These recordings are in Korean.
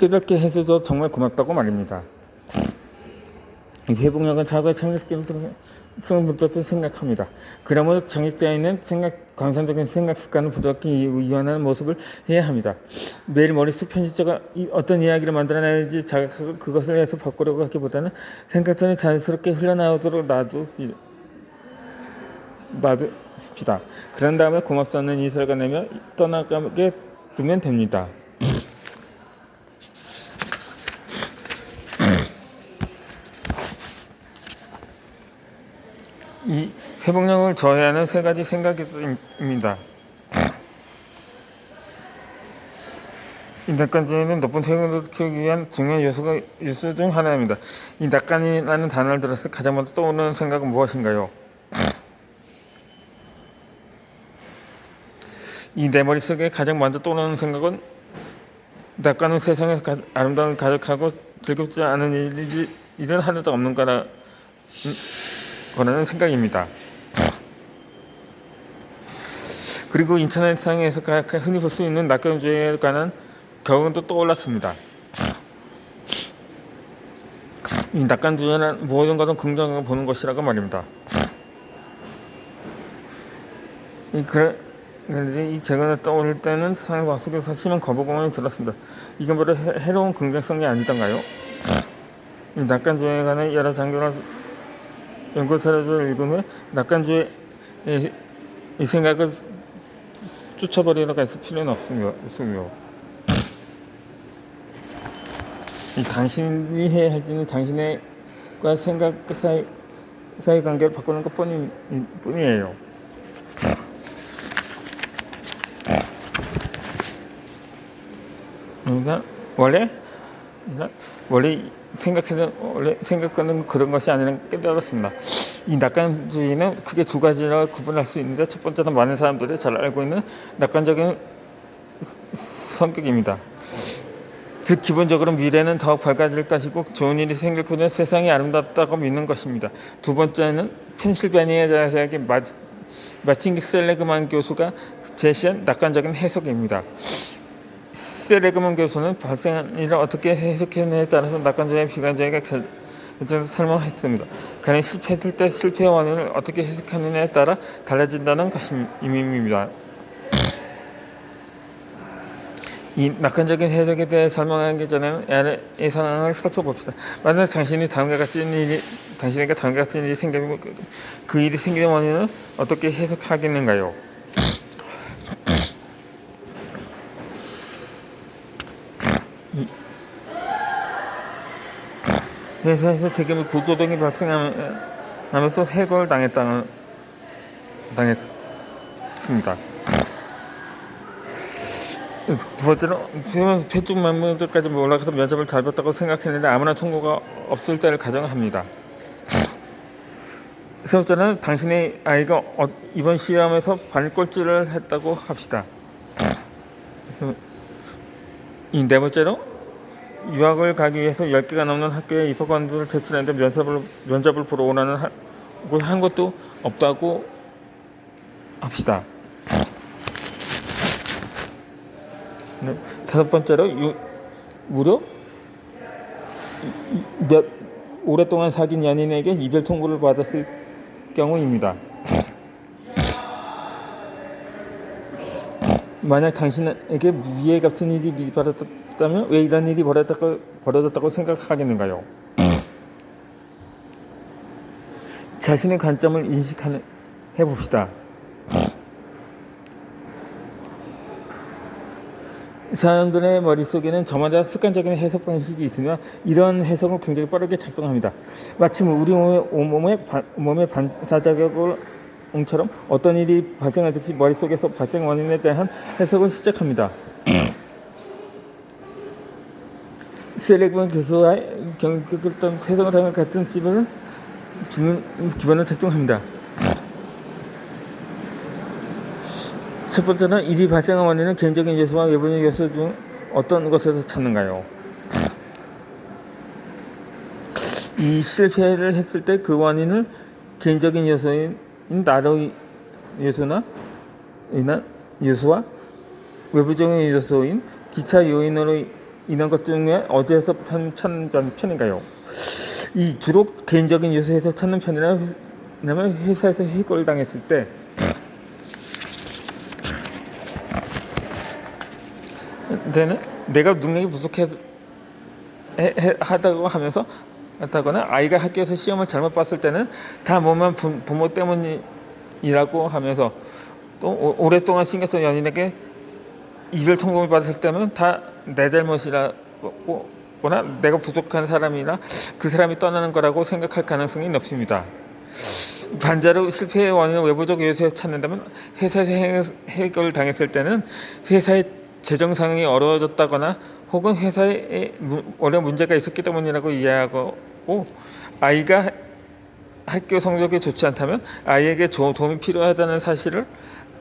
깨닫게 해줘서 정말 고맙다고 말입니다. 회복력은 사고의 창조성을 문자로 생각합니다. 그러므로 정립되어 있는 광선적인 생각 습관을 부드럽게 이완하는 모습을 해야 합니다. 매일 머릿속 편집자가 어떤 이야기를 만들어내는지 자각하고 그것을 해서 바꾸려고 하기보다는 생각선이 자연스럽게 흘러나오도록 놔두십시다. 그런 다음에 고맙다는 인사를 건네며 떠나가게 두면 됩니다. 이 회복력을 저해하는 세 가지 생각입니다. 이 낙관주의는 높은 퇴근을 키우기 위한 중요한 요소 중 하나입니다. 이 낙관이라는 단어를 들었을 때 가장 먼저 떠오르는 생각은 무엇인가요? 이 내 머릿속에 가장 먼저 떠오르는 생각은 낙관은 세상에 아름다운 가득하고 즐겁지 않은 일은 하나도 없는 거라는 생각입니다. 그리고 인터넷상에서 흔히 볼 수 있는 낙관주의에 관한 경험도 떠올랐습니다. 이 낙관주의는 모든 것은 긍정적으로 보는 것이라고 말입니다. 그런데 이 개근을 떠올릴 때는 상의 마속에서 심한 거부감이 들었습니다. 이건 바로 해로운 긍정성이 아니던가요? 이 낙관주의에 관한 여러 장면을 연구서를 읽은 후에 낙관주의의 이 생각을 쫓아버리려고 했을 필요는 없으며 이 당신이 해야 할지는 당신과 생각 사이 관계를 바꾸는 것 뿐이에요. 그러니까 원래 생각하는 그런 것이 아니라 깨달았습니다. 이 낙관주의는 크게 두 가지로 구분할 수 있는데, 첫 번째는 많은 사람들이 잘 알고 있는 낙관적인 성격입니다. 즉 기본적으로 미래는 더욱 밝아질 것이고 좋은 일이 생길 것은 세상이 아름답다고 믿는 것입니다. 두 번째는 펜실베니아 대학의 마틴 셀레그만 교수가 제시한 낙관적인 해석입니다. 셀레그만 교수는 발생한 일을 어떻게 해석했느냐에 따라서 낙관주의와 비관주의가 설명했습니다. 그는 실패했을 때 실패의 원인을 어떻게 해석하느냐에 따라 달라진다는 것입니다. 이 낙관적인 해석에 대해 설명하기 전에는 이 상황을 살펴봅시다. 만약 당신에게 다음과 같은 일이 생기면 그 일이 생기는 원인을 어떻게 해석하겠는가요? 회사에서 책임을 구조등이 발생하면서 해고를 당했습니다. 두 번째로 퇴직 멤버들까지 올라가서 면접을 잘 봤다고 생각했는데 아무런 통보가 없을 때를 가정합니다. 세 번째는 당신의 아이가 이번 시험에서 반꼴찌를 했다고 합시다. 이 네 번째로 유학을 가기 위해서 10개가 넘는 학교에 입학원들을 제출했는데 면접을 보러 오라는 한 것도 없다고 합시다. 네. 다섯 번째로 무려 오랫동안 사귄 연인에게 이별 통보를 받았을 경우입니다. 만약 당신에게 위에 같은 일이 미리 벌어졌다면 왜 이런 일이 벌어졌다고 생각하겠는가요? 자신의 관점을 해봅시다. 사람들의 머릿속에는 저마다 습관적인 해석 방식이 있으며 이런 해석은 굉장히 빠르게 작성합니다. 마치 우리 몸의 반사작용처럼 어떤 일이 발생한 즉시 머릿속에서 발생 원인에 대한 해석을 시작합니다. 셀레그만 교수와 경험했던 해석을 하는 같은 씹을 주는 기반을 작동합니다. 첫 번째는 일이 발생한 원인은 개인적인 요소와 외부적인 요소 중 어떤 것에서 찾는가요? 이 실패를 했을 때 그 원인을 개인적인 요소인 나로의 요소와 외부적인 요소인 기차 요인으로 이런 것 중에 어디에서 찾는 편인가요? 이 주로 개인적인 요소에서 찾는 편이라면 회사에서 해고를 당했을 때는 내가 능력이 부족해서 하다고 하면서 하다거나 아이가 학교에서 시험을 잘못 봤을 때는 다 뭐만 부모 때문이라고 하면서 또 오랫동안 신경 쓴 연인에게 이별 통보를 받았을 때는 다 내 잘못이라고 거나 내가 부족한 사람이나 그 사람이 떠나는 거라고 생각할 가능성이 높습니다. 반대로 실패의 원인을 외부적 요소에서 찾는다면 회사에서 해고를 당했을 때는 회사의 재정 상황이 어려워졌다거나 혹은 회사에 어려운 문제가 있었기 때문이라고 이해하고, 아이가 학교 성적이 좋지 않다면 아이에게 도움이 필요하다는 사실을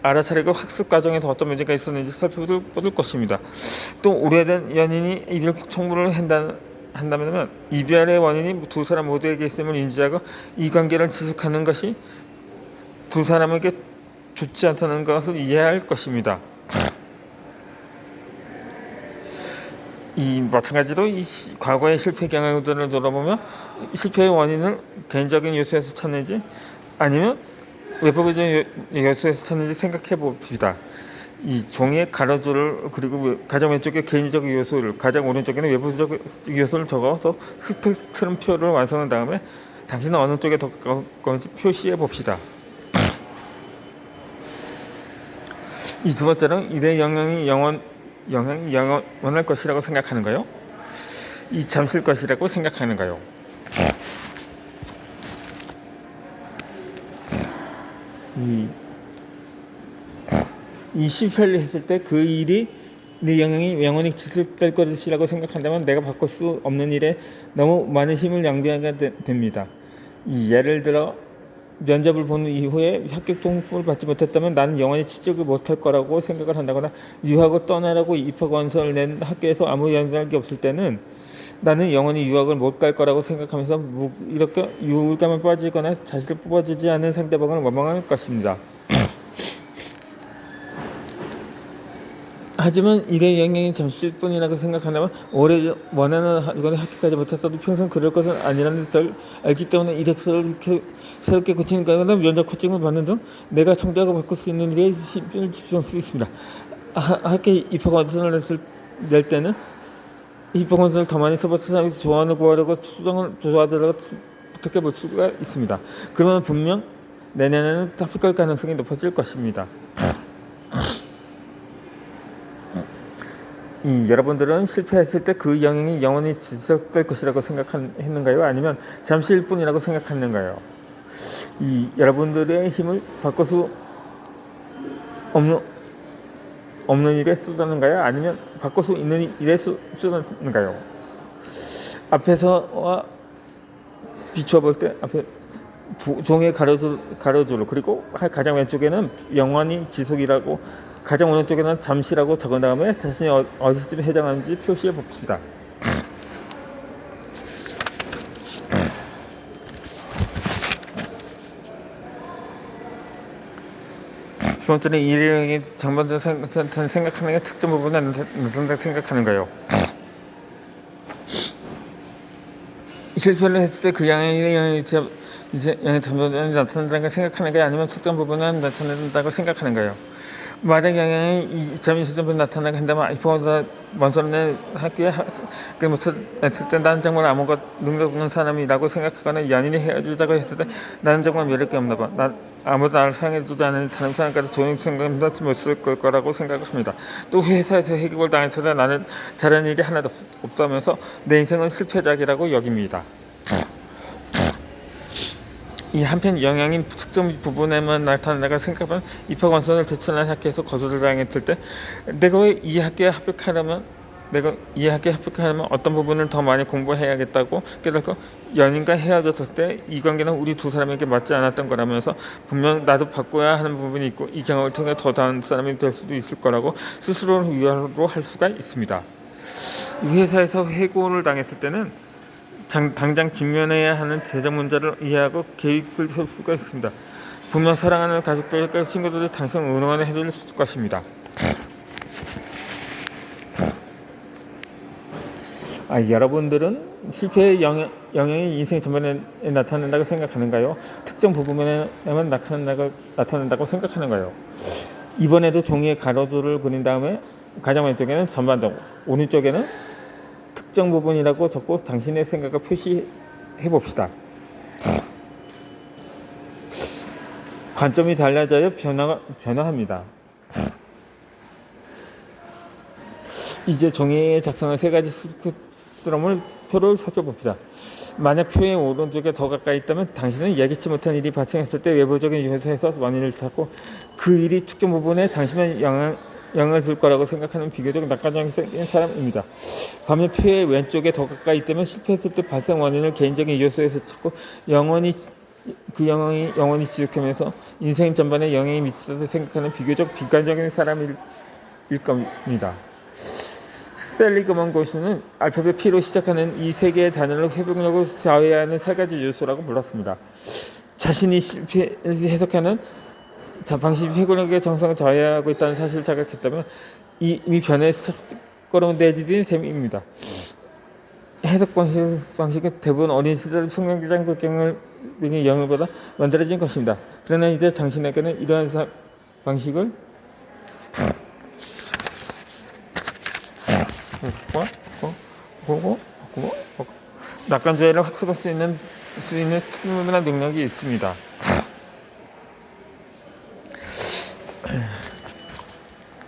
알아차리고 학습 과정에서 어떤 문제가 있었는지 살펴볼 것입니다. 또 오래된 연인이 이별 청구를 한다면 이별의 원인이 두 사람 모두에게 있음을 인지하고 이 관계를 지속하는 것이 두 사람에게 좋지 않다는 것을 이해할 것입니다. 마찬가지로 과거의 실패 경험들을 돌아보며 실패의 원인을 개인적인 요소에서 찾는지 아니면 외부적 요소에서 찾는지 생각해 봅시다. 이 종이의 가로줄을 그리고 가장 왼쪽에 개인적 요소를, 가장 오른쪽에는 외부적 요소를 적어서 스펙트럼표를 완성한 다음에 당신은 어느 쪽에 더 가까운지 표시해 봅시다. 이 두 번째는 일의 영향이 영원할 것이라고 생각하는가요? 이 잠실 것이라고 생각하는가요? 이 실패를 했을 때 그 일이 내 영향이 영원히 지속될 것이라고 생각한다면 내가 바꿀 수 없는 일에 너무 많은 힘을 낭비하게 됩니다. 예를 들어 면접을 본 이후에 합격 통보를 받지 못했다면 나는 영원히 취직을 못할 거라고 생각을 한다거나 유학을 떠나라고 입학원서를 낸 학교에서 아무 연락이 없을 때는 나는 영원히 유학을 못 갈 거라고 생각하면서 이렇게 우울감에 빠지거나 자신을 뽑아주지 않은 상대방을 원망할 것입니다. 하지만 일의 영향이 잠시일 뿐이라고 생각한다면 오래 원하는 이거는 학교까지 못했어도 평생 그럴 것은 아니라는 것을 알기 때문에 일액서를 새롭게 고치는 거나 면접 코칭을 받는 등 내가 청대하고 바꿀 수 있는 일에 힘을 집중할 수 있습니다. 학교 입학원서를 낼 때는 입학원서를 더 많이 써봐서 사람이 조언을 구하려고 수정을 조사하더라도 부탁해 볼 수가 있습니다. 그러면 분명 내년에는 합격할 가능성이 높아질 것입니다. 여러분들은 실패했을 때 그 영향이 영원히 지속될 것이라고 생각했는가요? 아니면 잠시일 뿐이라고 생각했는가요? 여러분들의 힘을 바꿀 수 없는 일에 쓰다는가요? 아니면 바꿀 수 있는 일에 쓰다는가요? 앞에서와 비추어 볼 때 앞에 종의 가로줄 그리고 가장 왼쪽에는 영원히 지속이라고 가장 오른쪽에는 잠시라고 적은 다음에 자신이 어디서쯤 해당하는지 표시해 봅시다. 두 번째는 일이 정반대로 생각하는 게 특정 부분에 나타난다고 생각하는가요? 실패를 했을 때 그 영향이 전반대로 나타난다고 생각하는가요? 아니면 특정 부분에 나타난다고 생각하는가요? 만약 영향이 이 점이 수준으로 나타나게 한다면 이보다 먼저는 학교에 했을 때 나는 정말 아무것 능력 없는 사람이라고 생각하거나 연인이 헤어지자고 했을 때 나는 정말 매력이 없나 봐. 난 아무도 나를 사랑해주지 않는 다른 사람까지 좋은 생각을 하지 못할 거라고 생각합니다. 또 회사에서 해고를 당했을 때 나는 잘하는 일이 하나도 없다면서 내 인생은 실패작이라고 여깁니다. 이 한편 영향이 특정 부분에만 나타나다가 생각하면 입학원서를 제출한 학교에서 거절을 당했을 때 내가 왜 이 학교에 합격하려면 어떤 부분을 더 많이 공부해야겠다고 깨닫고 연인과 헤어졌을 때 이 관계는 우리 두 사람에게 맞지 않았던 거라면서 분명 나도 바꿔야 하는 부분이 있고 이 경험을 통해 더 나은 사람이 될 수도 있을 거라고 스스로를 위로할 수가 있습니다. 이 회사에서 해고를 당했을 때는 당장 직면해야 하는 재정 문제를 이해하고 계획을 세울 수가 있습니다. 분명 사랑하는 가족들과 친구들이 당신을 응원해 줄 것입니다. 여러분들은 실패의 영향이 인생 전반에 나타난다고 생각하는가요? 특정 부분에만 나타난다고 생각하는가요? 이번에도 종이에 가로줄을 그린 다음에 가장 왼쪽에는 전반적, 오른쪽에는 특정 부분이라고 적고 당신의 생각을 표시해 봅시다. 관점이 달라져야 변화합니다. 이제 종이에 작성한 세 가지 스스럼을 표를 살펴봅시다. 만약 표의 오른쪽에 더 가까이 있다면 당신은 예기치 못한 일이 발생했을 때 외부적인 요소에서 원인을 찾고 그 일이 특정 부분에 당신만 영향을 줄 거라고 생각하는 비교적 낙관적인 사람입니다. 반면 표의 왼쪽에 더 가까이 있다면 실패했을 때 발생 원인을 개인적인 요소에서 찾고 영원히 지속하면서 인생 전반에 영향이 미치다고 생각하는 비교적 비관적인 사람일 겁니다. 셀리그먼 고시는 알파벳 P로 시작하는 이 세 개의 단어를 회복력을 좌우하는 세 가지 요소라고 불렀습니다. 자신이 해석하는 방식이 회복력의 정성을 좌우하고 있다는 사실을 자각했다면 이미 변화에 걸어온 내디딘 셈입니다. 해석 방식은 대부분 어린 시절 성장기장 배경을 영역보다 만들어진 것입니다. 그러나 이제 당신에게는 이러한 방식을 낙관조회를 학습할 수 있는 특별한 능력이 있습니다.